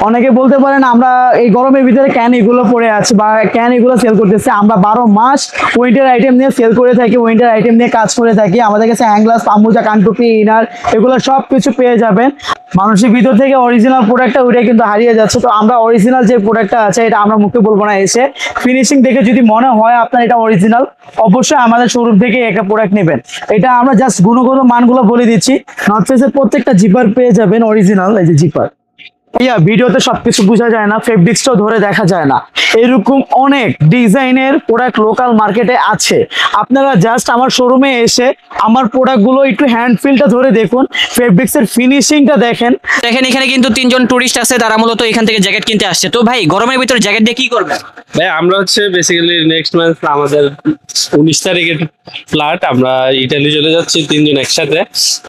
অনেকে বলতে পারেন আমরা এই গরমের ভিতরে ক্যান এগুলো পরে আছি বা ক্যান এগুলো সেল করতেছি। আমরা 12 মাস উইন্টার আইটেম নিয়ে সেল করে থাকি, উইন্টার আইটেম নিয়ে কাজ করে থাকি। আমাদের কাছে হ্যাংলাস, পামোজা, কানটুপি, ইনার এগুলো সব কিছু পেয়ে যাবেন। মানুষের ভিতর থেকে অরিজিনাল প্রোডাক্টটা ওইটা কিন্তু হারিয়ে যাচ্ছে। তো আমরা অরিজিনাল যে প্রোডাক্টটা আছে এটা আমরা মুখে বলবো না, এসে ফিনিশিং দেখে যদি মনে হয় আপনার এটা অরিজিনাল, অবশ্যই আমাদের শোরুম থেকে একটা প্রোডাক্ট নেবেন। এটা আমরা জাস্ট গুণগত মানগুলো বলে দিচ্ছি। নর্থ ফেসের প্রত্যেকটা জিপার পেয়ে যাবেন অরিজিনাল, এই যে জিপার। ভিডিওতে সবকিছু বোঝা যায় না, ফেব্রিক্সটাও ধরে দেখা যায় না। এরকম অনেক ডিজাইনের প্রোডাক্ট লোকাল মার্কেটে আছে। আপনারা জাস্ট আমার শোরুমে এসে আমার প্রোডাক্টগুলো একটু হ্যান্ড ফিলটা ধরে দেখুন, ফেব্রিক্সের ফিনিশিংটা দেখেন। এখানে কিন্তু 3 জন টুরিস্ট আছে, তারা মূলত এখান থেকে জ্যাকেট কিনতে আসছে। তো ভাই গরমের ভিতরে জ্যাকেট দিয়ে কি করবেন? ভাই আমরা হচ্ছে বেসিক্যালি নেক্সট মান্থ আমাদের 19 তারিখের ফ্লাইট, আমরা ইতালি চলে যাচ্ছি 3 জন একসাথে।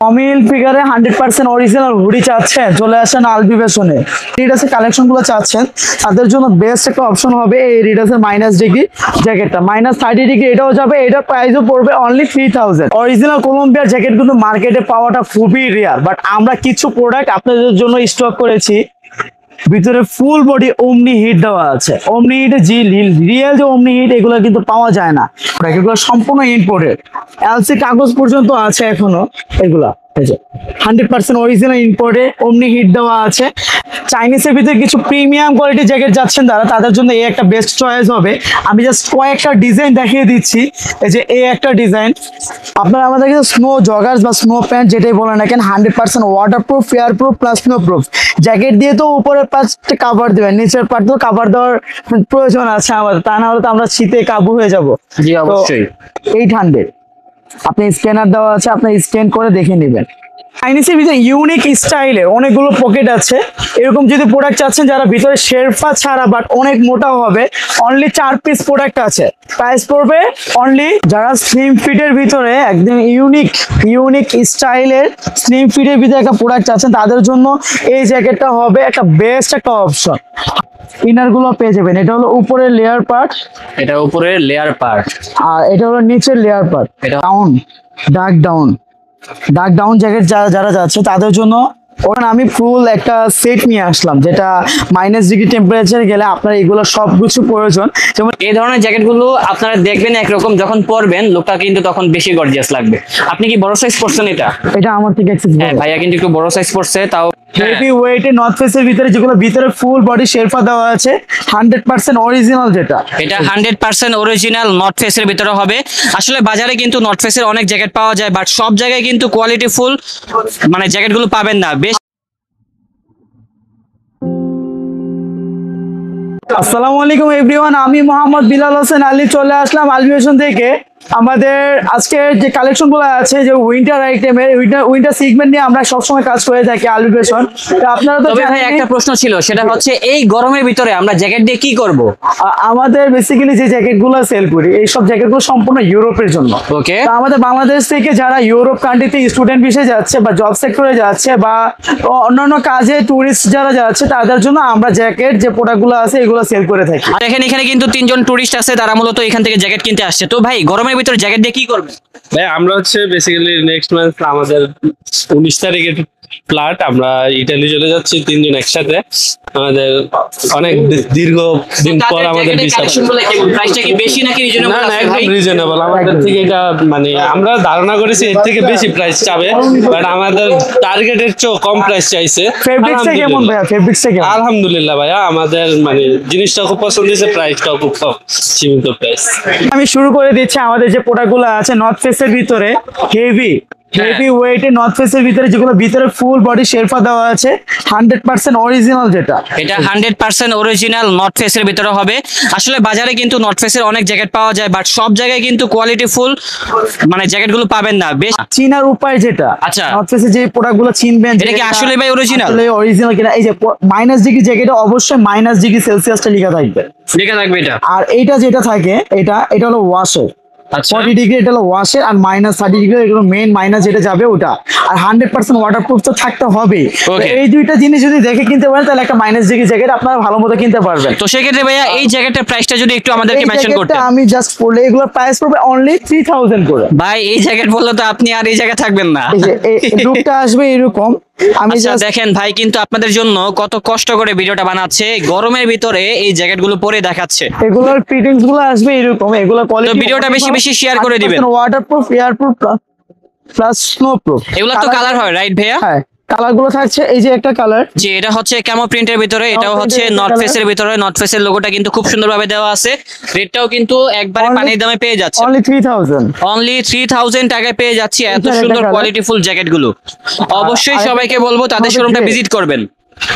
অমিল ফিগারে 100% অরিজিনাল হুডি চাচ্ছেন, চলে আসেন আলবি ফ্যাশনে। রিডাসের কালেকশনগুলো চাচ্ছেন, তাদের জন্য বেস্ট একটা অপশন হবে এই রিডাসের -ডিগ্রি জ্যাকেটটা। -30 ডিগ্রি এটাও যাবে, এটার প্রাইসও পড়বে অনলি 3000। অরিজিনাল কলম্বিয়ার জ্যাকেট কিন্তু মার্কেটে পাওয়াটা খুবই রেয়ার, বাট আমরা কিছু প্রোডাক্ট আপনাদের জন্য স্টক করেছি। ভিতরে ফুল বডি ওমনি হিট দেওয়া আছে। ওমনি হিটে যে রিয়েল যে ওমনি হিট এগুলো কিন্তু পাওয়া যায় না, এগুলো সম্পূর্ণ ইম্পোর্টেড। এলসি কাগজ পর্যন্ত আছে এখনো। এগুলা 100% অরিজিনাল ইম্পোর্টে ওমনি হিট দেওয়া আছে। চাইনিজের ভিতরে কিছু প্রিমিয়াম কোয়ালিটি জ্যাকেট যাচ্ছেন তারা, তাদের জন্য এই একটা বেস্ট চয়েস হবে। আমি জাস্ট কয়েকটা ডিজাইন দেখিয়ে দিচ্ছি। এই যে এই একটা ডিজাইন, আপনারা আমাদের কাছে স্নো জগার্স বা স্নো প্যান্ট যেটাই বলেন না কেন, 100% waterproof, fair proof plus snow proof. Jacket দিয়ে তো উপরের পার্টটা কাভার দেবেন, নিচের পার্ট তো কাভার দেওয়ার প্রয়োজন আছে আমাদের, তা না হলে তো আমরা শীতে কাবু হয়ে যাবো। জি অবশ্যই। 800 আপনি স্ক্যানার দেওয়া আছে, আপনি স্ক্যান করে দেখে নেবেন। চাইনিজের ভিতরে ইউনিক স্টাইলে অনেকগুলো পকেট আছে। এরকম যদি প্রোডাক্ট চাচ্ছেন যারা ভিতরে শেরপা ছাড়া বাট অনেক মোটাও হবে, অনলি 4 পিস প্রোডাক্ট আছে। প্রাইস পড়বে অনলি, যারা স্লিম ফিটের ভিতরে একদম ইউনিক স্টাইলের স্লিম ফিটের ভিতরে একটা প্রোডাক্ট চাচ্ছেন, তাদের জন্য এই জ্যাকেটটা হবে একটা বেস্ট একটা অপশন। ইনার গুলো পেয়ে যাবেন। এটা হলো উপরের লেয়ার পার্ট, এটা উপরের লেয়ার পার্ট, আর এটা হলো নিচের লেয়ার পার্ট। এটা ডার্ক ডাউন জ্যাকেট যারা যাচ্ছে তাদের জন্য আমি ফুল একটা সেট নিয়ে আসলাম, যেটা -ডিগ্রি টেম্পারেচার গেলে আপনার এগুলো সবকিছু প্রয়োজন। যেমন এই ধরনের জ্যাকেটগুলো আপনারা দেখবেন একরকম, যখন পরবেন লোকটা কিন্তু তখন বেশি গর্জিয়াস লাগবে। আপনি কি বড় সাইজ পরছেন? এটা আমার থেকে হ্যাঁ ভাইয়া কিন্তু একটু বড় সাইজ পরছে, তাও হেভি ওয়েটে নর্থ ফেসের ভিতরে, যেগুলো ভিতরে ফুল বডি শেরপা দেওয়া আছে, 100% অরিজিনাল। যেটা এটা 100% অরিজিনাল নর্থ ফেসের ভিতরে হবে। আসলে বাজারে কিন্তু নর্থ ফেসের অনেক জ্যাকেট পাওয়া যায়, বাট সব জায়গায় কিন্তু কোয়ালিটি ফুল মানে জ্যাকেটগুলো পাবেন না। বেশ আসসালামু আলাইকুম এভরিওয়ান, আমি মোহাম্মদ বিলাল হোসেন আলী চলে আসলাম আলবি ফ্যাশন থেকে। আমাদের আজকের যে কালেকশন গুলো আছে, যে উইন্টার আইটেমের উইন্টার সিগমেন্ট নিয়ে আমরা সবসময় কাজ করে থাকি আলবি ফ্যাশন। আপনারা তো ভাই একটা প্রশ্ন ছিল, সেটা হচ্ছে এই গরমের ভিতরে আমরা জ্যাকেট দিয়ে কি করব? আমাদের বেসিক্যালি যে জ্যাকেট গুলো সেল করি, এই সব জ্যাকেট গুলো সম্পূর্ণ ইউরোপের জন্য। ওকে, আমাদের বাংলাদেশ থেকে যারা ইউরোপ কান্ট্রিতে স্টুডেন্ট হিসেবে যাচ্ছে বা জব সেক্টরে যাচ্ছে বা অন্যান্য কাজে টুরিস্ট যারা যাচ্ছে, তাদের জন্য আমরা জ্যাকেট যে প্রোডাক্ট গুলো আছে এগুলো সেল করে থাকি। আর এখানে কিন্তু 3 জন টুরিস্ট আছে, তারা মূলত এখান থেকে জ্যাকেট কিনতে আসছে। তো ভাই গরমের ভিতরে জ্যাকেট দিয়ে কি করবেন? ভাই আমরা হচ্ছে বেসিক্যালি নেক্সট মান্থ আমাদের 19 তারিখের ফ্লাইট, আমরা ইতালি চলে যাচ্ছি 3 জন একসাথে। আমাদের অনেক দীর্ঘ দিন পর আমাদের প্রাইসটা কি বেশি নাকি রিজনেবল? না একদম রিজনেবল আমাদের থেকে। এটা মানে আমরা ধারণা করেছি এর থেকে বেশি প্রাইস চাবে, বাট আমাদের টার্গেটের চেয়ে কম প্রাইস চাইছে। ফেব্রিক্সটা কেমন ভাইয়া? ফেব্রিক্সটা কেমন? আলহামদুলিল্লাহ ভাইয়া, আমাদের মানে জিনিসটা খুব পছন্দ হয়েছে, প্রাইসটাও খুব সীমিত প্রাইস। আমি শুরু করে দিচ্ছি আমাদের যে প্রোডাক্টগুলো আছে নর্থ ফেসের ভিতরে, হেভি ওয়েটে নর্থ ফেসের ভিতরে, যেগুলো ভিতরে ফুল বডি শেরপা দেওয়া আছে, 100% অরিজিনাল। যেটা এটা 100% অরিজিনাল নর্থ ফেসের ভিতরে হবে। আসলে বাজারে কিন্তু নর্থ ফেসের অনেক জ্যাকেট পাওয়া যায়, বাট সব জায়গায় কিন্তু কোয়ালিটি ফুল মানে জ্যাকেটগুলো পাবেন না। বেশ চিনার উপায় যেটা, আচ্ছা নর্থ ফেসের যে প্রোডাক্টগুলো চিনবেন, এটা কি আসলে ভাই অরিজিনাল? আসলে অরিজিনাল কিনা, এই যে -ডিগ্রি জ্যাকেটে অবশ্যই -ডিগ্রি সেলসিয়াসটা লেখা থাকবে। লেখা থাকবে এটা। আর এইটা যেটা থাকে, এটা হলো ওয়াশের। আচ্ছা। 40 ডিগ্রি এটা হলো ওয়াশের, আর -30 ডিগ্রি এগুলো মেইন মাইনাস যেটা যাবে ওটা। আর 100% ওয়াটারপ্রুফ তো থাকতে হবেই। তো Okay. এই দুইটা জিনিস যদি দেখে কিনতে পারেন তাহলে একটা -ডিগ্রি জ্যাকেট আপনারা ভালো মতো কিনতে পারবেন। তো সেক্ষেত্রে ভাইয়া এই জ্যাকেটের প্রাইসটা যদি একটু আমাদেরকে এই মেনশন করতে। জ্যাকেটটা আমি জাস্ট পরলে এগুলোর প্রাইস পড়বে অনলি 3000 করে। ভাই এই জ্যাকেট বললে তো আপনি আর এই জায়গায় থাকবেন না। এই যে এই লুকটা আসবে এরকম। আমি আচ্ছা জাস্ট দেখেন ভাই কিন্তু আপনাদের জন্য কত কষ্ট করে ভিডিওটা বানাচ্ছে, গরমের ভিতরে এই জ্যাকেটগুলো পরে দেখাচ্ছে। এগুলোর ফিটিংস গুলো আসবে এরকম, এগুলো কোয়ালিটি। তো ভিডিওটা বেশি বেশি শেয়ার করে দিবেন। Waterproof, airproof plus snow proof. এগুলো তো কালার হয় রাইট ভাইয়া? হ্যাঁ, কালার গুলো থাকছে এই যে একটা কালার, যে এটা হচ্ছে ক্যামো প্রিন্টের ভিতরে, এটাও Camo হচ্ছে print এর নর্থ colour। ফেসের ভিতরে। নর্থ ফেসের লোগোটা কিন্তু খুব সুন্দরভাবে দেওয়া আছে। রেটটাও কিন্তু একবারে Only- পানির দামে পেয়ে যাচ্ছে। অনলি 3000। অনলি 3000 টাকায় পেয়ে যাচ্ছি এত এটা একটা সুন্দর colour। কোয়ালিটিফুল জ্যাকেট গুলো। অবশ্যই আরেকটা সবাইকে বলবো তাদের আমাদের শোরুমটা grey। ভিজিট করবেন।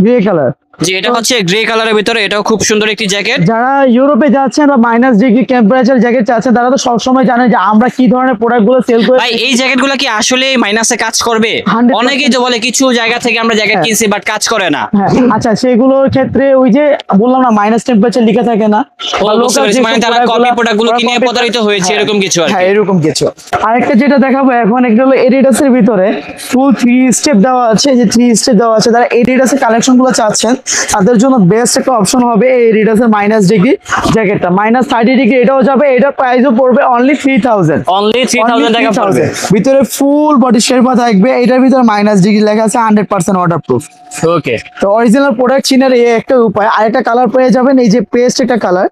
Grey colour. যে এটা হচ্ছে গ্রে কালারের ভিতরে, এটাও খুব সুন্দর একটি জ্যাকেট। যারা ইউরোপে যাচ্ছেন বা -ডিগ্রি টেম্পারেচার জ্যাকেট চাচ্ছেন তারা তো সবসময় জানেন যে আমরা কি ধরনের প্রোডাক্ট গুলো সেল করে। ভাই এই জ্যাকেটগুলো কি আসলে মাইনাসে কাজ করবে? 100% অনেকেই তো বলে কিছু জায়গা থেকে আমরা জ্যাকেট হ্যাঁ। কিনছি বাট কাজ করে না। হ্যাঁ, আচ্ছা সেগুলোর ক্ষেত্রে ওই যে বললাম না মাইনাস টেম্পারেচার লেখা থাকে না, ও, বা বুঝতে local পেরেছি, যে মানে সব তারা product কপি গুলা- প্রোডাক্টগুলো ওরা কিনে copy প্রতারিত করে- হয়েছে, হ্যাঁ, এরকম কিছু আর কি। হ্যাঁ এরকম কিছু। আরেকটা যেটা দেখাবো এখন, একটা হলো এডিডাসের ভিতরে ফুল 3 স্টেপ দেওয়া আছে, যে 3 স্টেপ দেওয়া আছে। যারা এডিডাসের কালেকশন গুলো চাচ্ছেন তাদের জন্য বেস্ট একটা অপশন হবে এই এডিডাসের -ডিগ্রি জ্যাকেটটা। -30 ডিগ্রি এটাও যাবে, এটার প্রাইসও পড়বে অনলি 3000। অনলি 3000 টাকা পড়বে। ভিতরে ফুল বডি শেরপা থাকবে, এটার ভিতরে -ডিগ্রি লেখা আছে, 100% ওয়াটারপ্রুফ। ওকে। তো অরিজিনাল প্রোডাক্ট চিনার এই একটা উপায়। আরেকটা কালার পেয়ে যাবেন, এই যে পেস্ট একটা কালার,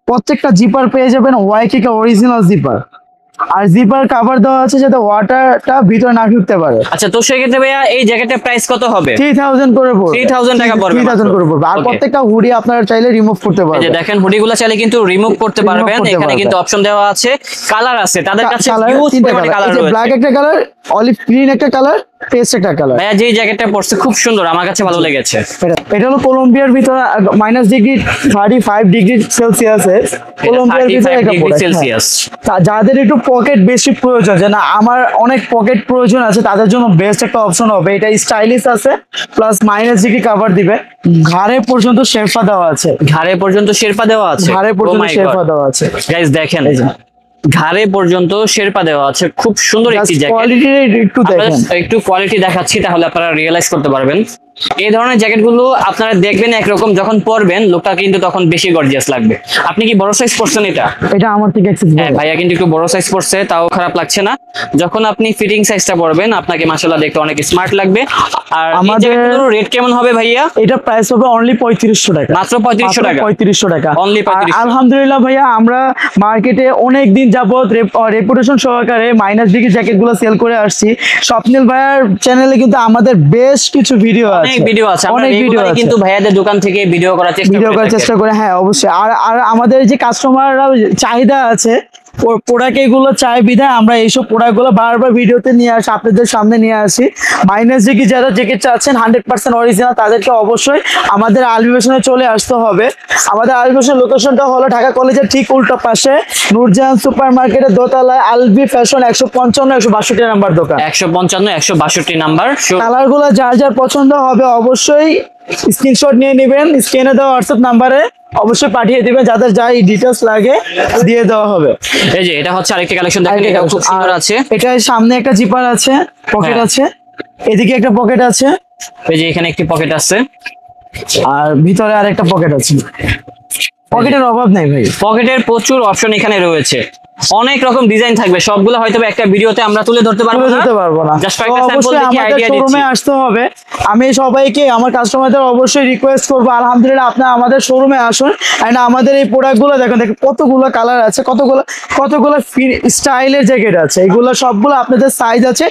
প্রত্যেকটা জিপার পেয়ে যাবেন ওয়াইকিকা অরিজিনাল জিপার। আর জিপার কভার দেওয়া আছে যাতে ওয়াটারটা ভিতরে না ঢুকতে পারে। আচ্ছা তো সেক্ষেত্রে ভাইয়া এই জ্যাকেটের প্রাইস কত হবে? 3000 করে পড়বে। 3000 টাকা পড়বে 3000 মাত্র। করে পড়বে। আর Okay. প্রত্যেকটা হুডি আপনারা চাইলে রিমুভ করতে এই যে পারবেন। দেখেন হুডিগুলো চাইলে কিন্তু রিমুভ করতে Remove পারবেন। করতে এখানে পারবেন। কিন্তু অপশন দেওয়া আছে, কালার আছে তাদের কাছে কালার হিউজ তিনটা পরিমাণে কালার, কালার এই যে ব্ল্যাক রয়েছে। একটা কালার, অলিভ গ্রিন একটা কালার, পেস্ট একটা কালার। ভাইয়া যে জ্যাকেটটা পরছে খুব সুন্দর, আমার কাছে ভালো লেগেছে। এটা হলো কলম্বিয়ার ভিতরে -ডিগ্রি 35 ডিগ্রি সেলসিয়াসে কলম্বিয়ার ভিতরে 35 একটা ডিগ্রি প্রোডাক্ট। সেলসিয়াস। যাদের একটু পকেট বেশি প্রয়োজন, যে না আমার অনেক পকেট প্রয়োজন আছে, তাদের জন্য বেস্ট একটা অপশন হবে। এটা স্টাইলিশ আছে প্লাস -ডিগ্রি কভার দিবে, ঘাড়ে পর্যন্ত শেরপা দেওয়া আছে, ঘাড়ে পর্যন্ত শেরপা দেওয়া আছে। ঘাড়ে পর্যন্ত শেরপা দেওয়া আছে। গাইস দেখেন ঘাড়ে পর্যন্ত শেরপা দেওয়া আছে, খুব সুন্দর একটি জ্যাকেট। কোয়ালিটি একটু দেখেন। একটু কোয়ালিটি দেখাচ্ছি তাহলে আপনারা রিয়েলাইজ করতে পারবেন। এই ধরনের জ্যাকেটগুলো আপনারা দেখবেন একরকম, যখন পরবেন লোকটা কিন্তু তখন বেশি গর্জিয়াস লাগবে। আপনি কি বড় সাইজ পরছেন এটা? এটা আমার থেকে হ্যাঁ ভাইয়া কিন্তু একটু বড় সাইজ পরছে, তাও খারাপ লাগছে না। যখন আপনি ফিটিং সাইজটা পরবেন আপনাকে মাশাআল্লাহ দেখতে অনেক স্মার্ট লাগবে। আর এই আমাদের- জ্যাকেটগুলোর রেট কেমন হবে ভাইয়া? এটা প্রাইস হবে অনলি 3500 টাকা। মাত্র 3500 টাকা। 3500 টাকা। Only আর 3500 আলহামদুলিল্লাহ ভাইয়া, আমরা মার্কেটে অনেক দিন যাবত রেপুটেশন সহকারে -ডিগ্রি জ্যাকেট গুলো সেল করে আসছি। স্বপ্নিল ভাইয়ার চ্যানেলে কিন্তু আমাদের বেশ কিছু ভিডিও আছে, অনেক ভিডিও আছে, আমরা অনেক ভিডিও রেগুলারই আছে, কিন্তু ভাইয়াদের দোকান থেকে ভিডিও করার চেষ্টা ভিডিও করে করার থাকি। চেষ্টা করে। হ্যাঁ অবশ্যই। আর আর আমাদের যে কাস্টমাররা চাহিদা আছে, প্রোডাক্ট এগুলো চাই বিধায় আমরা এইসব প্রোডাক্ট গুলো বারবার ভিডিওতে নিয়ে আসি, আপনাদের সামনে নিয়ে আসি। -ডিগ্রি যারা জ্যাকেট চাচ্ছেন 100% অরিজিনাল, তাদেরকে অবশ্যই আমাদের আলবিবেশনে চলে আসতে হবে। আমাদের আলবিবেশন লোকেশনটা হলো ঢাকা কলেজের ঠিক উল্টো পাশে নূরজাহান সুপার মার্কেটের দোতলায় আলবি ফ্যাশন 155-162 নাম্বার দোকান। 155-162 নাম্বার। কালার গুলো যার যার পছন্দ হবে অবশ্যই স্ক্রিনশট নিয়ে নেবেন, স্ক্রিনে দেওয়া হোয়াটসঅ্যাপ নাম্বারে অবশ্যই পাঠিয়ে দিবেন, যাদের যাই ডিটেলস লাগে দিয়ে দেওয়া হবে। এই যে এটা হচ্ছে আরেকটা কালেকশন, দেখেন এটা খুব সুন্দর আর আছে। এটার সামনে একটা জিপার আছে, পকেট হ্যাঁ। আছে, এদিকে একটা পকেট আছে, এই যে এখানে একটি পকেট আছে, আর ভিতরে আরেকটা পকেট আছে। পকেটের অভাব নাই ভাই। পকেটের প্রচুর অপশন এখানে রয়েছে, অনেক রকম ডিজাইন থাকবে, সবগুলো হয়তো একটা ভিডিওতে আমরা তুলে ধরতে পারবো তুলে না। ধরতে পারবো না। Just তো কয়েকটা sample অবশ্যই দেখে আমাদের idea দিচ্ছি। শোরুমে আসতে হবে। আমি সবাইকে, আমার কাস্টমারদের অবশ্যই রিকোয়েস্ট করবো, আলহামদুলিল্লাহ আপনারা আমাদের শোরুমে আসুন। এন্ড আমাদের এই প্রোডাক্ট গুলো দেখেন, কতগুলো কালার আছে, কতগুলো স্টাইলের জ্যাকেট আছে। এগুলো সবগুলো আপনাদের সাইজ আছে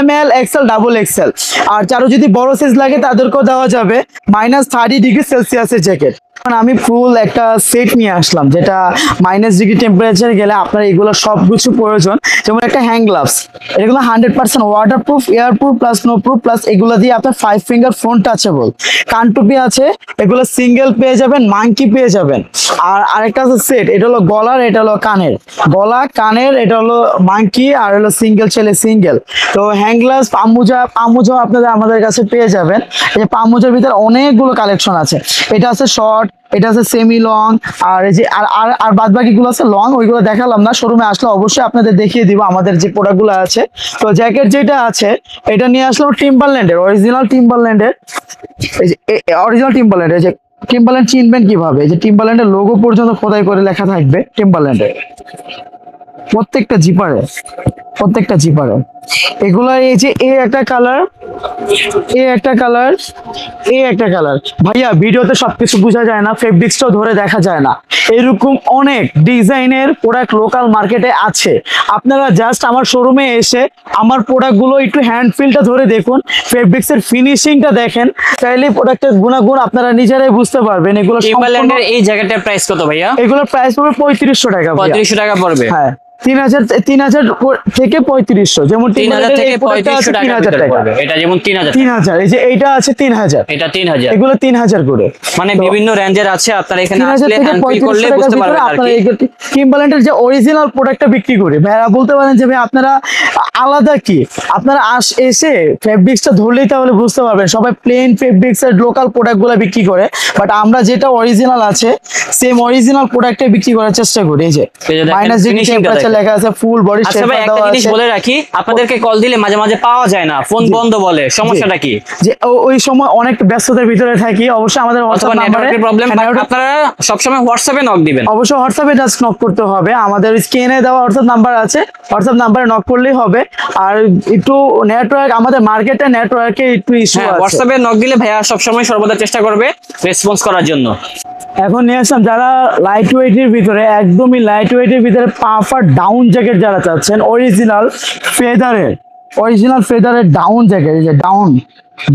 ML XL XXL। আর যারা যদি বড় সাইজ লাগে তাদেরকেও দেওয়া যাবে -30 ডিগ্রি সেলসিয়াসের জ্যাকেট। আমি ফুল একটা সেট নিয়ে আসলাম, যেটা -ডিগ্রি টেম্পারেচার গেলে আপনার এগুলো সবকিছু প্রয়োজন। যেমন একটা হ্যান্ড গ্লাভস, এগুলো 100% waterproof, airproof plus snow proof, plus এগুলো দিয়ে আপনার 5 ফিঙ্গার ফোন টাচেবল। কান টুপি আছে, এগুলো সিঙ্গেল পেয়ে যাবেন, মাঙ্কি পেয়ে যাবেন। আর আরেকটা আছে সেট, এটা হলো গলার, এটা হলো কানের, গলা কানের, এটা হলো মাঙ্কি, আর হলো সিঙ্গেল ছেলে সিঙ্গেল। তো হ্যান্ড গ্লাভস, পামুজা আপনাদের আমাদের কাছে পেয়ে যাবেন। এই যে পামুজার ভিতরে অনেকগুলো কালেকশন আছে। এটা আছে শর্ট, শর্ট, এটা আছে সেমি লং, আর এই যে আর বাদ বাকি গুলো আছে লং, ওইগুলো দেখালাম না। শোরুমে আসলে অবশ্যই আপনাদের দেখিয়ে দিব আমাদের যে প্রোডাক্ট গুলো আছে। তো জ্যাকেট যেটা আছে এটা নিয়ে আসলাম টিম্বারল্যান্ডের, অরিজিনাল টিম্বারল্যান্ডের, এই যে অরিজিনাল টিম্বারল্যান্ডের। যে টিম্বারল্যান্ড চিনবেন কিভাবে, এই যে টিম্বারল্যান্ডের লোগো পর্যন্ত খোদাই করে লেখা থাকবে টিম্বারল্যান্ডের প্রত্যেকটা জিপারে, প্রত্যেকটা জিপারে। এগুলা এই যে এ একটা কালার, এ একটা কালার, এ একটা কালার। ভাইয়া ভিডিওতে সবকিছু বোঝা যায় না, ফেব্রিক্সটাও ধরে দেখা যায় না। এরকম অনেক ডিজাইনের প্রোডাক্ট লোকাল মার্কেটে আছে। আপনারা জাস্ট আমার শোরুমে এসে আমার প্রোডাক্টগুলো একটু হ্যান্ড ফিলটা ধরে দেখুন, ফেব্রিক্সের ফিনিশিংটা দেখেন, তাইলে প্রোডাক্টের গুণাগুণ আপনারা নিজেরাই বুঝতে পারবেন। এগুলো টিম্বারল্যান্ডের এই জ্যাকেটের প্রাইস কত ভাইয়া? এগুলোর প্রাইস পড়বে 3500 টাকা। 3500 টাকা পড়বে। হ্যাঁ 3000 থেকে 3500, যেমন 3000 থেকে 3500 টাকা 3000 টাকা পড়বে। এটা যেমন 3000। 3000, এই যে এইটা আছে 3000, এটা 3000। এগুলো 3000 করে। মানে বিভিন্ন রেঞ্জের আছে, আপনারা এখানে 3000 আসলে থেকে হ্যান্ড ফিল 3500 করলে টাকার বুঝতে ভিতরে পারবেন আর আপনারা কি। এই টিম্বারল্যান্ডের যে অরিজিনাল প্রোডাক্টটা বিক্রি করি। ভাইরা বলতে পারেন যে ভাই আপনারা আলাদা কি, আপনারা এসে ফেব্রিক্সটা ধরলেই তাহলে বুঝতে পারবেন। সবাই প্লেন ফেব্রিক্স এর লোকাল প্রোডাক্টগুলো বিক্রি করে, বাট আমরা যেটা অরিজিনাল আছে সেম অরিজিনাল প্রোডাক্টে বিক্রি করার চেষ্টা করি। এই যে মাইনাস ডিগ্রি টেম্পারেচার লেখা আছে, ফুল বডি আচ্ছা শেপ ভাই, একটা দেওয়া জিনিস আছে। বলে রাখি, আপনাদেরকে কল দিলে মাঝে মাঝে পাওয়া যায় না, ফোন বন্ধ বলে, সমস্যাটা কি? যে ওই সময় অনেক ব্যস্ততার ভিতরে থাকি, অবশ্যই আমাদের অথবা হোয়াটসঅ্যাপ নাম্বারে নেটওয়ার্কের প্রবলেম, আপনারা সবসময় হোয়াটসঅ্যাপে নক দিবেন। অবশ্যই হোয়াটসঅ্যাপে জাস্ট নক করতে হবে। আমাদের স্ক্রিনে দেওয়া হোয়াটসঅ্যাপ নাম্বার আছে, হোয়াটসঅ্যাপ নাম্বারে নক করলেই হবে। আর একটু নেটওয়ার্ক, আমাদের মার্কেটে নেটওয়ার্কে একটু ইস্যু হ্যাঁ, আছে। হোয়াটসঅ্যাপে নক দিলে ভাইয়া সবসময় সর্বদা চেষ্টা করবে রেসপন্স করার জন্য। এখন নিয়ে আসলাম যারা লাইট ওয়েটের ভিতরে, একদমই লাইট ওয়েটের ভিতরে পাফার ডাউন জ্যাকেট যারা চাচ্ছেন, অরিজিনাল ফেদারের ডাউন জ্যাকেট, এই যে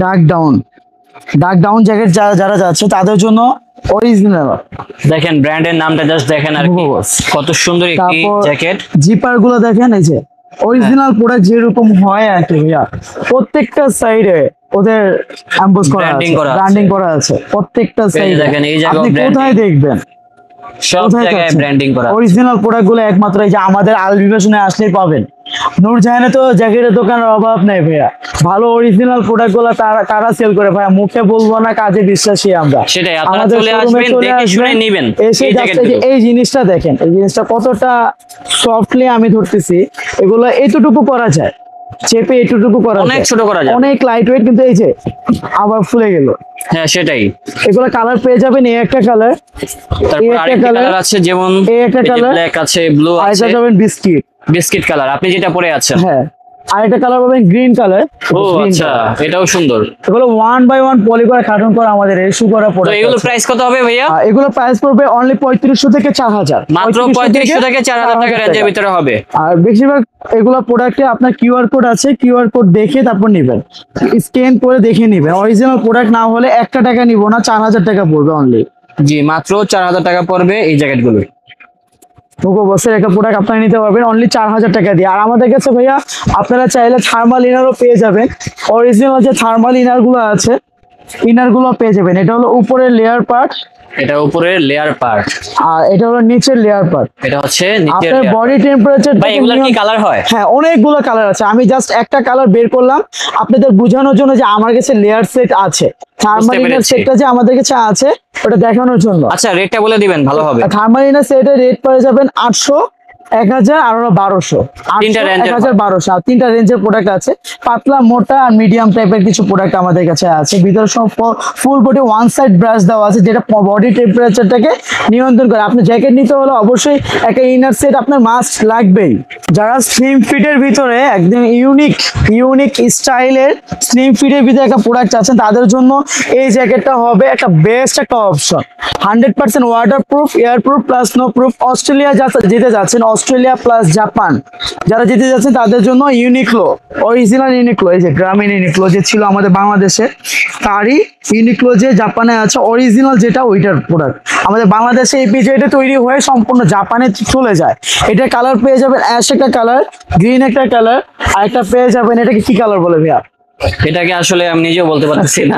ডার্ক ডাউন জ্যাকেট যারা যাচ্ছে তাদের জন্য অরিজিনাল। দেখেন ব্র্যান্ডের নামটা জাস্ট দেখেন আর কি, কত সুন্দর একটি তারপর জ্যাকেট। জিপার গুলো দেখেন, এই যে অরিজিনাল প্রোডাক্ট যেরকম হয় আর কি ভাইয়া, প্রত্যেকটা সাইডে ওদের এমবোস করা আছে, Branding করা আছে। ব্র্যান্ডিং করা আছে প্রত্যেকটা সাইডে। দেখেন, এই জায়গাও আপনি branding। কোথায় দেখবেন, সব জায়গায় ব্র্যান্ডিং করা। অরিজিনাল প্রোডাক্ট গুলো একমাত্র এই যে আমাদের আলবিবেশনে আসলেই পাবেন। নূরজাহানে তো জ্যাকেটের দোকানের অভাব নাই ভাইয়া। ভালো অরিজিনাল প্রোডাক্ট গুলো তারা সেল করে ভাইয়া, মুখে বলবো না, কাজে বিশ্বাসী আমরা। সেটাই, আপনারা আমাদের চলে showroom এ আসবেন, দেখে শুনে নিবেন এসে এই just জ্যাকেটগুলো। এই জিনিসটা দেখেন, এই জিনিসটা কতটা সফটলি আমি ধরতেছি। এগুলো এতটুকু করা যায়, চেপে এতটুকু করা যায়, অনেক ছোট করা যায়। অনেক লাইট ওয়েট, কিন্তু এই যে আবার ফুলে গেল। হ্যাঁ সেটাই। এগুলো কালার পেয়ে যাবেন, এই একটা কালার, তারপর আরেকটা কালার আছে, যেমন এই একটা কালার, ব্ল্যাক আছে, ব্লু আর আছে, এটা যাবেন বিস্কিট, বিস্কিট কালার, আপনি যেটা পরে আছেন। হ্যাঁ, আর একটা কালার পাবেন গ্রিন কালার। ও আচ্ছা, এটাও সুন্দর। এগুলো 1 বাই 1 পলি করে কার্টন করে আমাদের ইস্যু করা তো প্রোডাক্ট। এগুলো প্রাইস কত হবে ভাইয়া? এগুলো প্রাইস পড়বে অনলি 3500 থেকে 4000, মাত্র 3500 থেকে 4000 টাকা রেঞ্জের ভিতরে হবে। আর বেশিরভাগ এগুলো প্রোডাক্টে আপনার কিউআর কোড আছে, কিউআর কোড দেখে তারপর নেবেন, স্ক্যান করে দেখে নেবেন। অরিজিনাল প্রোডাক্ট না হলে 1 টাকা নিব না, 4000 টাকা পড়বে অনলি। জি, মাত্র 4000 টাকা পড়বে এই জ্যাকেটগুলো। মুগো বসের একটা প্রোডাক্ট আপনারা নিতে পারবেন অনলি 4000 টাকা দিয়ে। আর আমাদের কাছে ভাইয়া আপনারা চাইলে থার্মাল ইনারও পেয়ে যাবেন। অরিজিনাল যে থার্মাল ইনার গুলো আছে, ইনার গুলো পেয়ে যাবেন। এটা হলো উপরের লেয়ার পার্ট, এটা উপরের লেয়ার পার্ট, আর এটা হলো নিচের লেয়ার পার্ট। এটা হচ্ছে নিচের আপনার layer বডি part। টেম্পারেচার, ভাই এগুলোর কি কালার হয়? হ্যাঁ অনেকগুলো কালার আছে। আমি জাস্ট একটা কালার বের করলাম আপনাদের বোঝানোর জন্য যে আমার কাছে লেয়ার সেট আছে। থার্মাল ইনার পেরেছি। সেটটা যে আমাদের কাছে আছে ওটা দেখানোর জন্য। আচ্ছা, রেটটা বলে দিবেন, ভালো হবে। থার্মাল ইনার সেটের রেট পেয়ে যাবেন 800, 1000 আর 1200। তিনটা range-এর 1200, আর তিনটা রেঞ্জের প্রোডাক্ট আছে। পাতলা, মোটা আর মিডিয়াম টাইপের কিছু প্রোডাক্ট আমাদের কাছে আছে। ভিতরে সব full body one side brush দেওয়া আছে, যেটা বডি টেম্পারেচারটাকে নিয়ন্ত্রণ করে। আপনি জ্যাকেট নিতে হলে অবশ্যই একটা ইনার সেট আপনার মাস্ট লাগবেই। যারা স্লিম ফিটের ভিতরে একদম ইউনিক স্টাইলের স্লিম ফিটের ভিতরে একটা প্রোডাক্ট আছেন, তাদের জন্য এই জ্যাকেটটা হবে একটা বেস্ট একটা option. 100% waterproof, airproof plus no proof. Australia যেতে যাচ্ছেন, অস্ট্রেলিয়া প্লাস জাপান যারা যেতে যাচ্ছেন তাদের জন্য ইউনিক্লো, অরিজিনাল ইউনিক্লো, এই যে গ্রামীণ ইউনিক্লো যে ছিল আমাদের বাংলাদেশে, তারই ইউনিক্লো যে জাপানে আছে অরিজিনাল, যেটা ওইটার প্রোডাক্ট আমাদের বাংলাদেশে এই পিজেটা তৈরি হয়ে সম্পূর্ণ জাপানে চলে যায়। এটা কালার পেয়ে যাবেন অ্যাশ একটা কালার, গ্রিন একটা কালার, আর একটা পেয়ে যাবেন, এটাকে কি কালার বলে ভাইয়া? এটাকে আসলে আমি নিজেও বলতে পারতেছি না,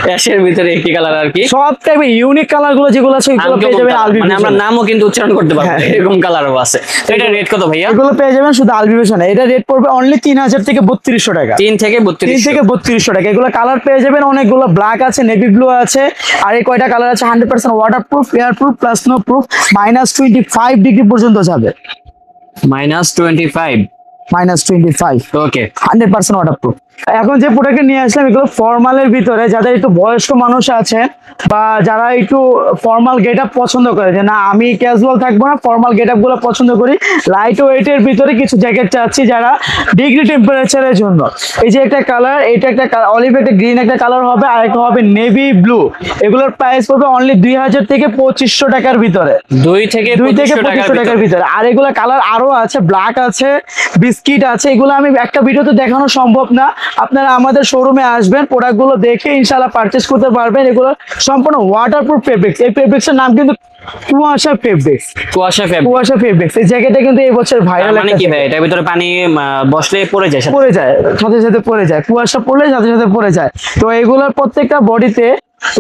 অ্যাশের ভিতরে একটি কালার আর কি, সব টাইপের ইউনিক কালার গুলো যেগুলো আছে এগুলো পেয়ে যাবেন আলবি মানে আমরা নামও কিন্তু উচ্চারণ করতে পারবো না, হ্যাঁ। এরকম কালারও আছে। তো এটা রেট কত ভাইয়া? এগুলো পেয়ে যাবেন শুধু আলবিবেশনে। এটা রেট পড়বে অনলি 3000 থেকে 3200 টাকা। 3 থেকে 3 32 থেকে 3200 টাকা। এগুলো কালার পেয়ে যাবেন অনেকগুলো, ব্ল্যাক আছে, নেভি ব্লু আছে, আর এই কয়টা কালার আছে 100% waterproof, airproof plus no proof, -25 degree পর্যন্ত যাবে। -25। -25 ওকে, 100% ওয়াটারপ্রুফ। এখন যে প্রোডাক্ট নিয়ে আসলাম এগুলো ফর্মালের ভিতরে, যাদের একটু বয়স্ক মানুষ আছে বা যারা একটু ফর্মাল গেট আপ পছন্দ করে, যে না আমি ক্যাজুয়াল থাকবো না, ফর্মাল গেট আপ গুলো পছন্দ করি, লাইট ওয়েটের ভিতরে কিছু জ্যাকেট চাচ্ছি যারা ডিগ্রি টেম্পারেচারের জন্য। এই যে একটা কালার, এটা একটা অলিভ, একটা গ্রিন একটা কালার হবে, আর একটা হবে নেভি ব্লু। এগুলোর প্রাইস পড়বে অনলি 2000 থেকে 2500 টাকার ভিতরে। 2 থেকে 2500 টাকার টাকার ভিতরে। আর এগুলা কালার আরো আছে, ব্ল্যাক আছে, বিস্কিট আছে, এগুলো আমি একটা ভিডিওতে দেখানো সম্ভব না। আপনারা আমাদের শোরুমে আসবেন, প্রোডাক্ট গুলো দেখে ইনশাআল্লাহ পারচেজ করতে পারবেন। এগুলো সম্পূর্ণ ওয়াটারপ্রুফ ফেব্রিক্স। এই ফেব্রিক্সের নাম কিন্তু কুয়াশা ফেব্রিক্স। কুয়াশা ফেব্রিক। কুয়াশা ফেব্রিক্স এই জ্যাকেটটা কিন্তু এই বছর ভাইরাল। মানে কি ভাই, এটার ভিতরে পানি বসলে পড়ে যায়? পড়ে যায়, সাথে সাথে পড়ে যায়, কুয়াশা পড়লে সাথে সাথে পড়ে যায়। তো এগুলোর প্রত্যেকটা বডিতে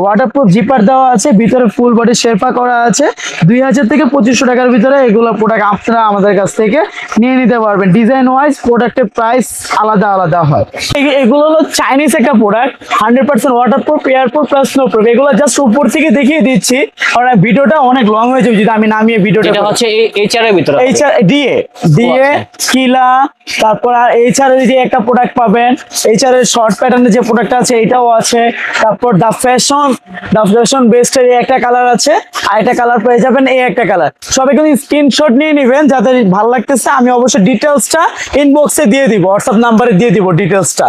ওয়াটারপ্রুফ জিপার দেওয়া আছে, ভিতরে ফুল বডি শেরপা করা আছে। 2000 থেকে 2500 টাকার ভিতরে এগুলো প্রোডাক্ট আপনারা আমাদের কাছ থেকে নিয়ে নিতে পারবেন। ডিজাইন ওয়াইজ প্রোডাক্টের প্রাইস আলাদা আলাদা হয়। এগুলো হলো চাইনিজ একটা product, 100% waterproof, airproof plus snow proof. এগুলো জাস্ট উপর থেকে দেখিয়ে দিচ্ছি, কারণ ভিডিওটা অনেক লং হয়ে যাবে যদি আমি নামিয়ে ভিডিওটা। এটা হচ্ছে এইচআর এর ভিতরে, এইচআর দিয়ে কিলা, তারপর আর এইচআর এর যে একটা প্রোডাক্ট পাবেন, এইচআর এর শর্ট প্যাটার্নের যে প্রোডাক্ট আছে এটাও আছে। তারপর দা ফ্যাশন বেস্টের একটা কালার আছে, আর একটা কালার পেয়ে যাবেন এই একটা কালার। সবাই কিন্তু স্ক্রিনশট নিয়ে নেবেন যাদের ভালো লাগতেছে। আমি অবশ্যই ডিটেলসটা ইনবক্সে দিয়ে দিব, হোয়াটসঅ্যাপ নাম্বারে দিয়ে দিব ডিটেলসটা।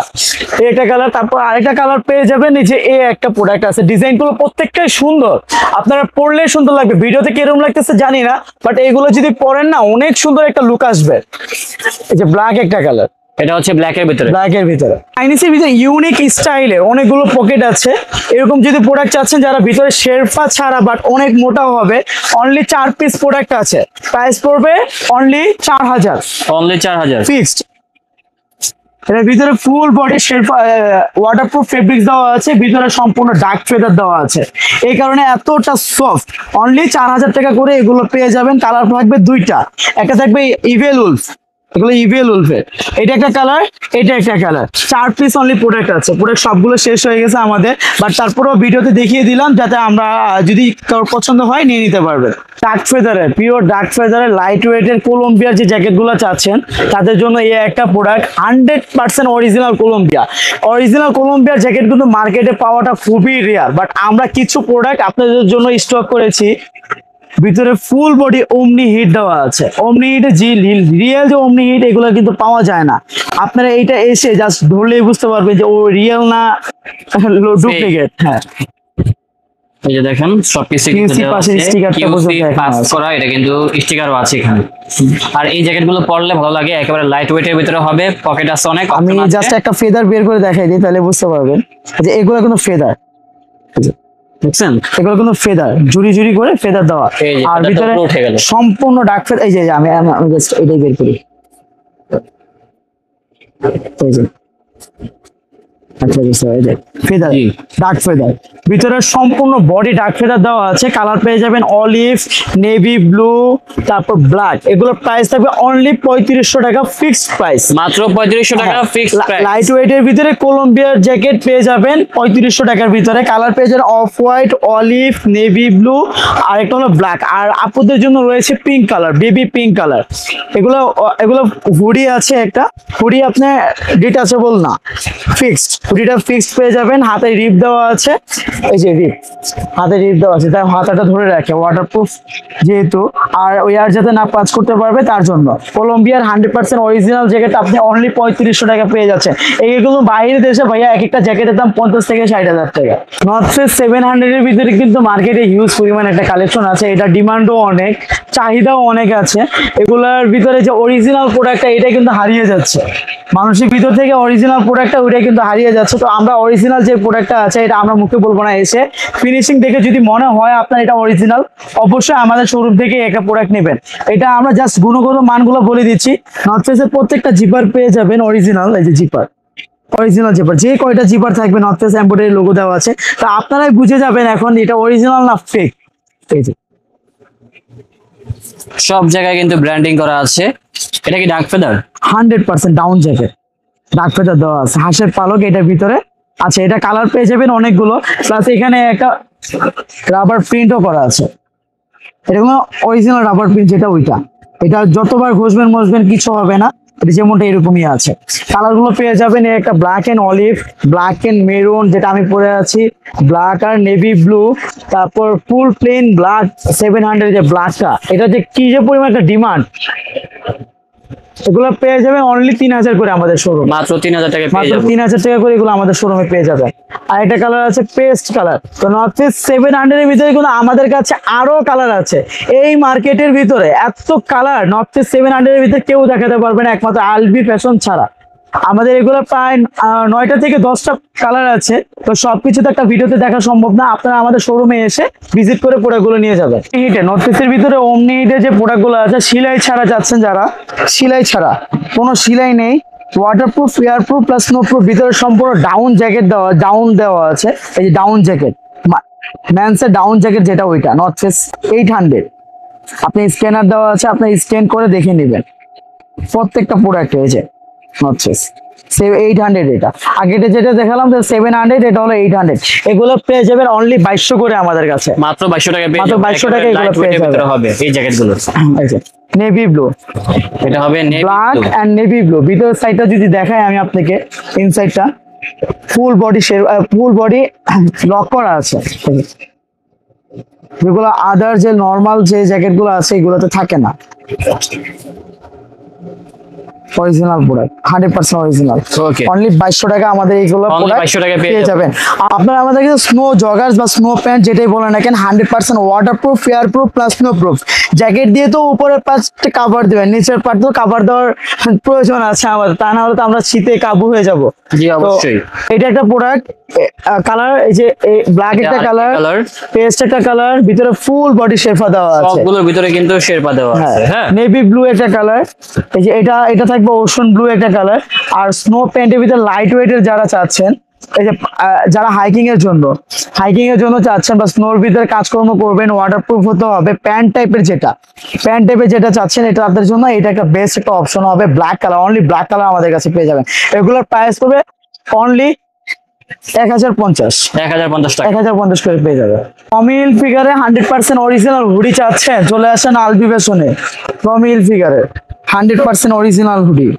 এই একটা কালার, তারপর আরেকটা কালার পেয়ে যাবেন। এই যে এই একটা প্রোডাক্ট আছে, ডিজাইনগুলো প্রত্যেকটাই সুন্দর, আপনারা পরলে সুন্দর লাগবে। ভিডিওতে কিরকম লাগতেছে জানি না, বাট এগুলো যদি পরেন না অনেক সুন্দর একটা লুক আসবে। এই যে ব্ল্যাক একটা কালার, এটা হচ্ছে ব্ল্যাকের ভিতরে। ব্ল্যাকের ভিতরে চাইনিজের ভিতরে ইউনিক স্টাইলের অনেকগুলো পকেট আছে। এরকম যদি প্রোডাক্ট চাচ্ছেন যারা ভিতরে শেরপা ছাড়া বাট অনেক মোটাও হবে, অনলি 4 পিস প্রোডাক্ট আছে। প্রাইস পড়বে অনলি 4000, অনলি 4000 ফিক্সড। এর ভিতরে full body Sherpa waterproof fabrics দেওয়া আছে, ভিতরে সম্পূর্ণ ডার্ক ফেদার দেওয়া আছে, এই কারণে এতটা সফট। অনলি 4000 টাকা করে এগুলো পেয়ে যাবেন। কালার থাকবে দুইটা, একটা থাকবে ইভেল উলফ, এগুলো ইভেল উলফের। এটা একটা কালার, এটা একটা কালার। 4 পিস অনলি প্রোডাক্ট আছে। প্রোডাক্ট সবগুলো শেষ হয়ে গেছে আমাদের, বাট তারপরেও ভিডিওতে দেখিয়ে দিলাম যাতে আমরা যদি কারোর পছন্দ হয় নিয়ে নিতে পারবেন। ডার্ক ফেদারের, পিওর ডার্ক ফেদারের লাইট ওয়েটের কলম্বিয়ার যে জ্যাকেটগুলো চাচ্ছেন তাদের জন্য এই একটা প্রোডাক্ট। 100% original Columbia. অরিজিনাল কলম্বিয়ার জ্যাকেট কিন্তু মার্কেটে পাওয়াটা খুবই রেয়ার, বাট আমরা কিছু প্রোডাক্ট আপনাদের জন্য স্টক করেছি। ভিতরে ফুল বডি ওমনি হিট দেওয়া আছে। ওমনি হিটে যে রিয়েল যে ওমনি হিট এগুলো কিন্তু পাওয়া যায় না। আপনারা এইটা এসে জাস্ট ধরলেই বুঝতে পারবেন যে ও রিয়েল না ডুপ্লিকেট। হ্যাঁ, এই যে দেখেন সবকিছু QC পাশের স্টিকারটা পর্যন্ত পাস করা, এটা কিন্তু স্টিকারও আছে এখানে। আর এই জ্যাকেটগুলো পরলে ভালো লাগে, একেবারে লাইট ওয়েটের ভিতরে হবে, পকেট আছে অনেক। আমি জাস্ট একটা ফেদার বের করে দেখাই দিই তাহলে বুঝতে পারবেন যে এগুলো কিন্তু ফেদার, দেখছেন? এগুলো কিন্তু ফেদার, জুড়ি জুড়ি করে ফেদার দেওয়া। এই যে আর feather টা ভিতরে পুরো উঠে গেল। সম্পূর্ণ ডার্ক ফেদার। এই যে আমি জাস্ট এটাই বের করি, এই যে ফেদার, জি। Dark feather. ভিতরে সম্পূর্ণ বডি ডার্ক ফেদার দেওয়া আছে। কালার পেয়ে যাবেন অলিভ, নেভি ব্লু, তারপর ব্ল্যাক। এগুলোর প্রাইস থাকবে অনলি 3500 টাকা, ফিক্সড প্রাইস। মাত্র 3500 টাকা ফিক্সড প্রাইস। লাইট ওয়েটের ভিতরে কলম্বিয়ার জ্যাকেট পেয়ে যাবেন 3500 টাকার ভিতরে। কালার পেয়ে যাবেন off white, olive, navy blue, আর একটা হলো ব্ল্যাক। আর আপুদের জন্য রয়েছে pink colour, baby pink colour. এগুলো হুডি আছে, একটা হুডি আপনার ডিটাচেবল না, ফিক্সড। হুডিটা ফিক্সড পেয়ে যাবেন। হাতে রিপ দেওয়া আছে, এই যে রিপ, হাতে রিপ দেওয়া আছে, তাই হাতাটা ধরে রাখে, ওয়াটারপ্রুফ যেহেতু। আর ওই আর যাতে না পাঁচ করতে পারবে তার জন্য কলম্বিয়ার 100% অরিজিনাল জ্যাকেট আপনি অনলি 3500 টাকা পেয়ে যাচ্ছেন। এইগুলো বাইরের দেশে ভাইয়া এক একটা জ্যাকেটের দাম 50 থেকে 60,000 টাকা। নর্থ ফেস 700 এর ভিতরে কিন্তু মার্কেটে হিউজ পরিমাণ একটা কালেকশন আছে। এটা ডিমান্ডও অনেক, চাহিদাও অনেক আছে। এগুলোর ভিতরে যে অরিজিনাল প্রোডাক্টটা এটা কিন্তু হারিয়ে যাচ্ছে, মানুষের ভিতর থেকে অরিজিনাল প্রোডাক্টটা ওইটা কিন্তু হারিয়ে যাচ্ছে। তো আমরা অরিজিনাল যে প্রোডাক্টটা আছে এটা আমরা মুখে বলবো না, এসে ফিনিশিং দেখে যদি মনে হয় আপনার এটা অরিজিনাল, অবশ্যই আমাদের শোরুম থেকে একটা প্রোডাক্ট নেবেন। এটা আমরা জাস্ট গুণগত মানগুলো বলে দিচ্ছি। নর্থ ফেসের প্রত্যেকটা জিপার পেয়ে যাবেন অরিজিনাল, এই যে জিপার, অরিজিনাল জিপার, যে কয়টা জিপার থাকবে নর্থ ফেস এমব্রয়ডারি লোগো দেওয়া আছে, তা আপনারাই বুঝে যাবেন এখন এটা অরিজিনাল না ফেক। এই যে সব জায়গায় কিন্তু ব্র্যান্ডিং করা আছে। এটা কি dark feather? 100% down jacket, dark feather দেওয়া আছে, হাঁসের পালক এটার ভিতরে আছে। এটা কালার পেয়ে যাবেন অনেকগুলো, প্লাস এখানে একটা রাবার প্রিন্টও করা আছে। এটা কোনো অরিজিনাল রাবার প্রিন্ট যেটা ওইটা, এটা যতবার ঘষবেন মসবেন কিছু হবে না, এটা যেমনটা এরকমই আছে। কালার গুলো পেয়ে যাবেন একটা black and olive, black and maroon যেটা আমি পরে আছি, ব্ল্যাক আর নেভি ব্লু, তারপর ফুল প্লেন ব্ল্যাক 700 যে ব্ল্যাকটা, এটা যে কি যে পরিমাণ একটা ডিমান্ড, এগুলো পেয়ে যাবেন অনলি 3000 করে আমাদের শোরুম, মাত্র 3000 টাকায় পেয়ে মাত্র যাবেন। 3000 টাকা করে এগুলো আমাদের শোরুমে পেয়ে যাবেন। আর একটা কালার আছে পেস্ট কালার। তো নর্থ ইস্ট 700 এর ভিতরে কিন্তু আমাদের কাছে আরো কালার আছে। এই মার্কেটের ভিতরে এত কালার নর্থ ইস্ট 700 এর ভিতরে কেউ দেখাতে পারবে না, একমাত্র আলবি ফ্যাশন ছাড়া। আমাদের এগুলো প্রায় 9টা থেকে 10টা কালার আছে। তো সবকিছু তো একটা ভিডিওতে দেখা সম্ভব না, আপনারা আমাদের শোরুমে এসে ভিজিট করে প্রোডাক্টগুলো নিয়ে যাবেন। হিটে নর্থ ইস্টের ভিতরে ওমনি হিটে যে প্রোডাক্টগুলো আছে, সেলাই ছাড়া যাচ্ছেন যারা, সেলাই ছাড়া, কোনো সেলাই নেই, ওয়াটারপ্রুফ, এয়ারপ্রুফ প্লাস স্নোপ্রুফ, ভিতরে সম্পূর্ণ ডাউন জ্যাকেট দেওয়া, ডাউন দেওয়া আছে। এই যে ডাউন জ্যাকেট, ম্যানসের ডাউন জ্যাকেট যেটা ওইটা নর্থ ফেস 800, আপনি স্ক্যানার দেওয়া আছে, আপনি স্ক্যান করে দেখে নেবেন প্রত্যেকটা প্রোডাক্ট। এই যে নর্থ ফেস 800, এটা আগেটা যেটা দেখালাম 700, এটা হলো 800। এগুলো পেয়ে যাবেন অনলি 2200 করে আমাদের কাছে, মাত্র 2200 টাকায় পেয়ে মাত্র যাবেন। 2200 টাকায় এগুলো পেয়ে ভিতরে যাবেন। হবে এই জ্যাকেটগুলো। নেভি ব্লু, এটা হবে navy black blue. And navy blue. ভিতরের সাইডটা যদি দেখাই আমি আপনাকে, ইনসাইডটা full body full body lock করা আছে, যেগুলো আদার যে নর্মাল যে জ্যাকেটগুলো আছে এগুলোতে থাকে না। Original product, 100% original. Okay. Only 2200 টাকা আমাদের এইগুলো Only প্রোডাক্ট 2200 টাকায় পেয়ে পেয়ে যাবেন। আপনারা আমাদের কাছে স্নো জগার্স বা স্নো প্যান্ট যেটাই বলেন না কেন, 100% waterproof, airproof plus snow proof. Jacket দিয়ে তো উপরের পার্টটা কভার দিবেন, নিচের পার্ট তো কভার দেওয়ার প্রয়োজন আছে আমাদের, তা না হলে তো আমরা শীতে কাবু হয়ে যাব। জি অবশ্যই। এটা একটা প্রোডাক্ট, কালার এই যে ব্ল্যাক একটা কালার, কালার, পেস্ট একটা কালার, ভিতরে ফুল বডি শেরফা দেওয়া আছে। সবগুলোর ভিতরে কিন্তু শেরপা দেওয়া আছে। হ্যাঁ, নেভি ব্লু একটা কালার, এই যে এটা থাকবে ওশন ব্লু একটা কালার। আর স্নো প্যান্টের ভিতরে লাইট ওয়েটের যারা চাচ্ছেন, এই যে যারা হাইকিং এর জন্য চাচ্ছেন বা স্নোর ভিতরে কাজকর্ম করবেন, ওয়াটারপ্রুফ হতে হবে, প্যান্ট টাইপের যেটা চাচ্ছেন, এটা আপনাদের জন্য এটা একটা বেস্ট একটা অপশন হবে। Black colour, only black colour আমাদের কাছে পেয়ে যাবেন। এগুলোর প্রাইস পড়বে অনলি 1050 টাকা। 1050 করে পেয়ে যাবে। টমিল ফিগারে 100% অরিজিনাল হুডি চাচ্ছেন, চলে আসেন আলবি ফ্যাশনে। টমিল ফিগারে 100% অরিজিনাল হুডি,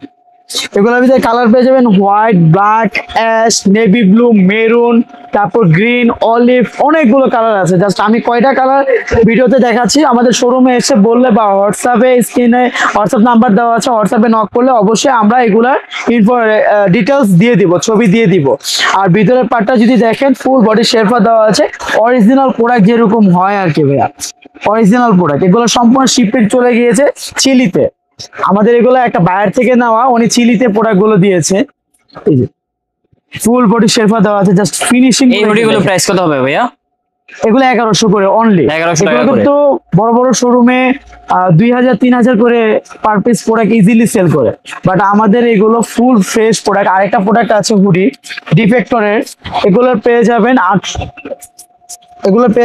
এগুলোর ভিতরে কালার পেয়ে যাবেন white, black, ash, navy blue, maroon, তারপর গ্রিন, অলিভ, অনেকগুলো কালার আছে। জাস্ট আমি কয়টা কালার ভিডিওতে দেখাচ্ছি, আমাদের শোরুমে এসে বললে বা হোয়াটসঅ্যাপে স্ক্রিনে হোয়াটসঅ্যাপ নাম্বার দেওয়া আছে, হোয়াটসঅ্যাপে নক করলে অবশ্যই আমরা এগুলার ডিটেলস দিয়ে দিব, ছবি দিয়ে দিব। আর ভিতরের পার্টটা যদি দেখেন ফুল বডি শেরফা দেওয়া আছে, অরিজিনাল প্রোডাক্ট যেরকম হয় আর কি ভাইয়া, অরিজিনাল প্রোডাক্ট। এগুলো সম্পূর্ণ শিপমেন্ট চলে গিয়েছে চিলিতে, আমাদের এগুলো একটা বায়ার থেকে নেওয়া, উনি চিলিতে প্রোডাক্ট গুলো দিয়েছে। এই যে ফুল বডি শেরফা দেওয়া আছে, জাস্ট ফিনিশিং। এই হুডিগুলো প্রাইস কত হবে ভাইয়া? এগুলো 1100 করে অনলি। 1100 টাকা করে। তো বড় বড় শোরুমে 2000-3000 করে per piece product easily sell করে, বাট আমাদের এগুলো ফুল ফ্রেশ প্রোডাক্ট। আরেকটা প্রোডাক্ট আছে হুডি ডিফেক্টরের, এগুলো পেয়ে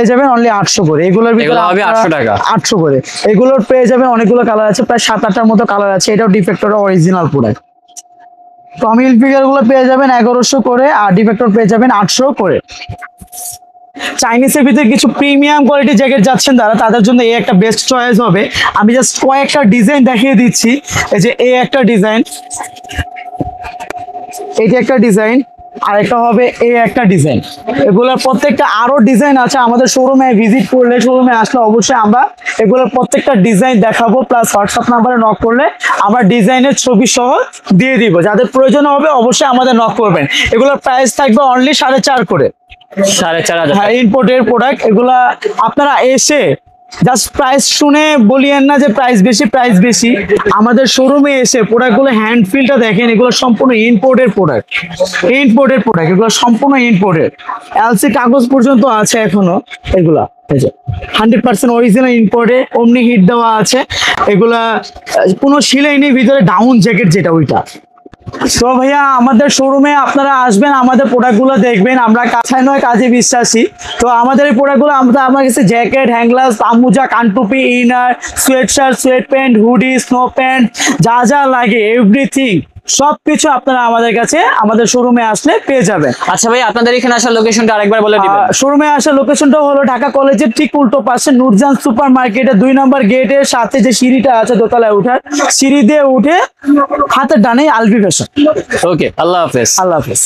যাবেন অনলি 800 করে। এগুলোর ভিতরে হবে 800 টাকা। 800 করে। এগুলোর পেয়ে যাবেন অনেকগুলো কালার আছে, প্রায় 7-8টার মতো কালার আছে। এটাও ডিফেক্টরের অরিজিনাল প্রোডাক্ট। টমিল ফিগার গুলো পেয়ে যাবেন 1100 করে, আর ডিফেক্টর পেয়ে যাবেন 800 করে। চাইনিজের ভিতরে কিছু প্রিমিয়াম কোয়ালিটি জ্যাকেট যাচ্ছেন তারা, তাদের জন্য এই একটা বেস্ট চয়েস হবে। আমি জাস্ট কয়েকটা ডিজাইন দেখিয়ে দিচ্ছি। এই যে এই একটা ডিজাইন, এইটা একটা ডিজাইন, আর একটা হবে এই একটা ডিজাইন। এগুলোর প্রত্যেকটা আরো ডিজাইন আছে, আমাদের শোরুমে ভিজিট করলে, শোরুমে আসলে অবশ্যই আমরা এগুলোর প্রত্যেকটা ডিজাইন দেখাবো, প্লাস হোয়াটসঅ্যাপ নাম্বারে নক করলে আমরা ডিজাইনের ছবি সহ দিয়ে দিব। যাদের প্রয়োজন হবে অবশ্যই আমাদের নক করবেন। এগুলোর প্রাইস থাকবে অনলি 4.5 করে। 4500। হ্যাঁ, ইম্পোর্টের প্রোডাক্ট এগুলা। আপনারা এসে জাস্ট প্রাইস শুনে বলিয়েন না যে প্রাইস বেশি। আমাদের শোরুমে এসে প্রোডাক্টগুলো হ্যান্ড ফিলটা দেখেন, এগুলো সম্পূর্ণ ইম্পোর্টের প্রোডাক্ট। এগুলো সম্পূর্ণ ইম্পোর্টেড, এলসি কাগজ পর্যন্ত আছে এখনো। এগুলা 100% অরিজিনাল ইম্পোর্টে, অমনি হিট দেওয়া আছে। এগুলা কোনো সিলাই নেই, ভিতরে ডাউন জ্যাকেট যেটা ওইটা তো ভাইয়া আমাদের শোরুমে আপনারা আসবেন, আমাদের প্রোডাক্টগুলো দেখবেন। আমরা কাছায় নয় কাজে বিশ্বাসী। তো আমাদের এই প্রোডাক্টগুলো আমার কাছে জ্যাকেট, হ্যাংলাস, আমুজা, কানটুপি, inner, sweat shirt, sweat pant, hoodie, snow pant, যা যা লাগে এভরিথিং সবকিছু আপনারা আমাদের কাছে আমাদের শোরুমে আসলে পেয়ে যাবেন। আচ্ছা ভাই, আপনাদের এখানে আসার লোকেশনটা আরেকবার বলে দিবেন। শোরুমে আসার লোকেশনটা হলো ঢাকা কলেজের ঠিক উল্টো পাশে নূরজাহান সুপার মার্কেটের 2 নম্বর গেটের সাথে যে সিঁড়িটা আছে দোতলায় উঠার, সিঁড়ি দিয়ে উঠে হাতের ডানে আলবি ফ্যাশন। ওকে, আল্লাহ হাফেজ। আল্লাহ হাফেজ।